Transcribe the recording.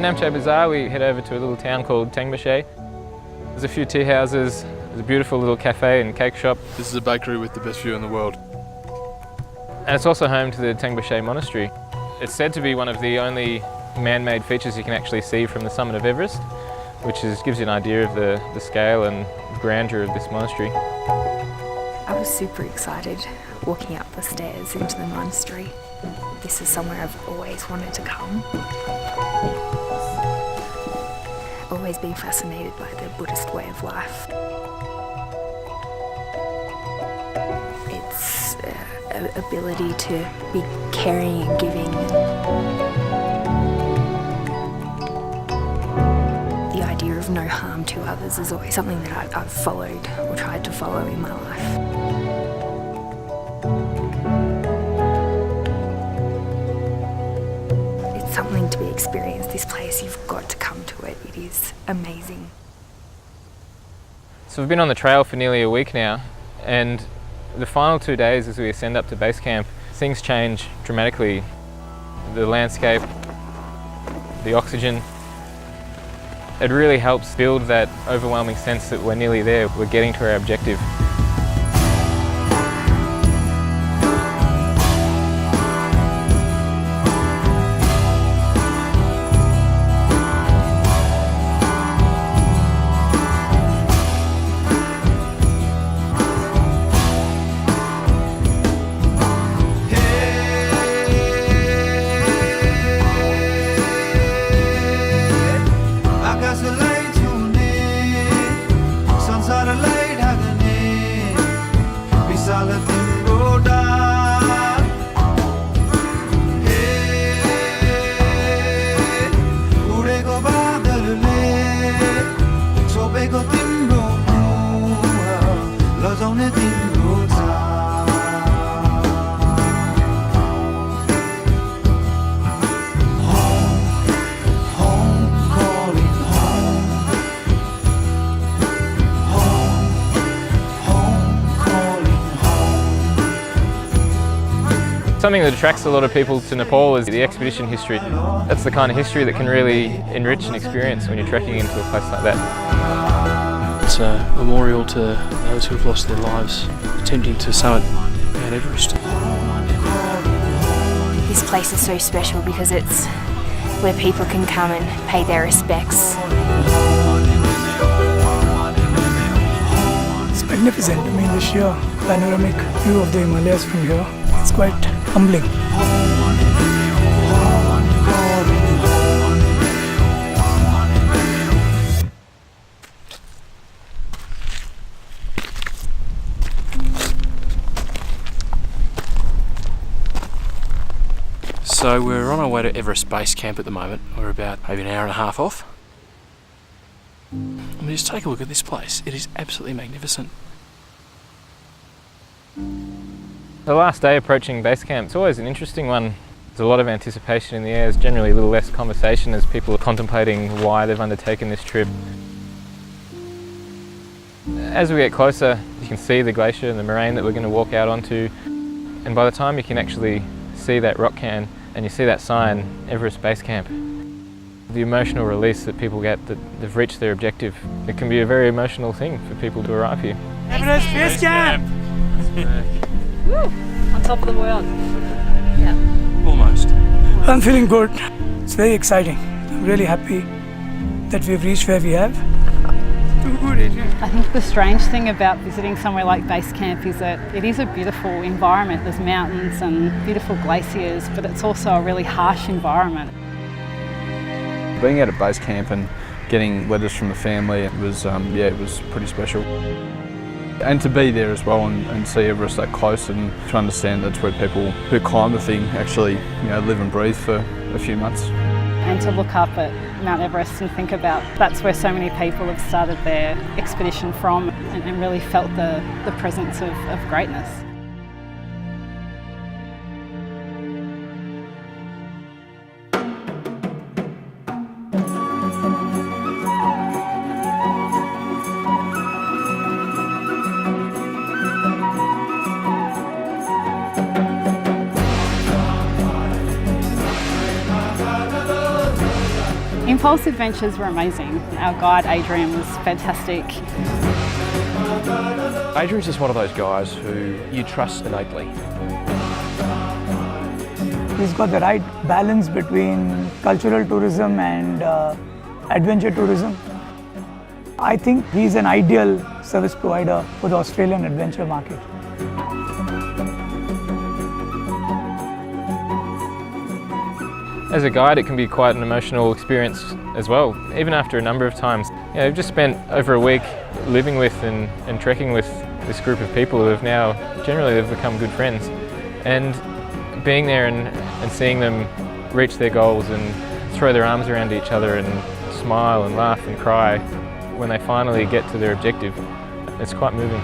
Namche Bazaar we head over to a little town called Tengmashe. There's a few tea houses, there's a beautiful little cafe and cake shop. This is a bakery with the best view in the world. And it's also home to the Tengmashe Monastery. It's said to be one of the only man-made features you can actually see from the summit of Everest, which gives you an idea of the scale and grandeur of this monastery. I was super excited walking up the stairs into the monastery. This is somewhere I've always wanted to come. Always been fascinated by the Buddhist way of life. Its ability to be caring and giving. The idea of no harm to others is always something that I've followed or tried to follow in my life. Something to be experienced. This place, you've got to come to it. It is amazing. So we've been on the trail for nearly a week now, and the final 2 days as we ascend up to base camp, things change dramatically. The landscape, the oxygen, it really helps build that overwhelming sense that we're nearly there, we're getting to our objective. Something that attracts a lot of people to Nepal is the expedition history. That's the kind of history that can really enrich an experience when you're trekking into a place like that. It's a memorial to those who have lost their lives attempting to summit Mount Everest. This place is so special because it's where people can come and pay their respects. It's magnificent. I mean, the sheer panoramic view of the Himalayas from here, it's quite humbling. So we're on our way to Everest Base Camp at the moment. We're about maybe an hour and a half off. I mean, just take a look at this place. It is absolutely magnificent. The last day approaching base camp, it's always an interesting one. There's a lot of anticipation in the air. There's generally a little less conversation as people are contemplating why they've undertaken this trip. As we get closer, you can see the glacier and the moraine that we're going to walk out onto. And by the time you can actually see that rock cairn and you see that sign, Everest Base Camp, the emotional release that people get that they've reached their objective, it can be a very emotional thing for people to arrive here. Everest Base Camp! Woo! On top of the world. Yeah. Almost. I'm feeling good. It's very exciting. I'm really happy that we've reached where we have. Too good, Adrian. I think the strange thing about visiting somewhere like base camp is that it is a beautiful environment. There's mountains and beautiful glaciers, but it's also a really harsh environment. Being at a base camp and getting letters from the family, it was pretty special. And to be there as well and see Everest that close and to understand that's where people who climb the thing actually live and breathe for a few months. And to look up at Mount Everest and think about that's where so many people have started their expedition from and really felt the presence of greatness. In Pulse adventures were amazing. Our guide Adrian was fantastic. Adrian's just one of those guys who you trust innately. He's got the right balance between cultural tourism and adventure tourism. I think he's an ideal service provider for the Australian adventure market. As a guide, it can be quite an emotional experience as well. Even after a number of times, I've just spent over a week living with and trekking with this group of people who have now generally have become good friends. And being there and seeing them reach their goals and throw their arms around each other and smile and laugh and cry when they finally get to their objective, it's quite moving.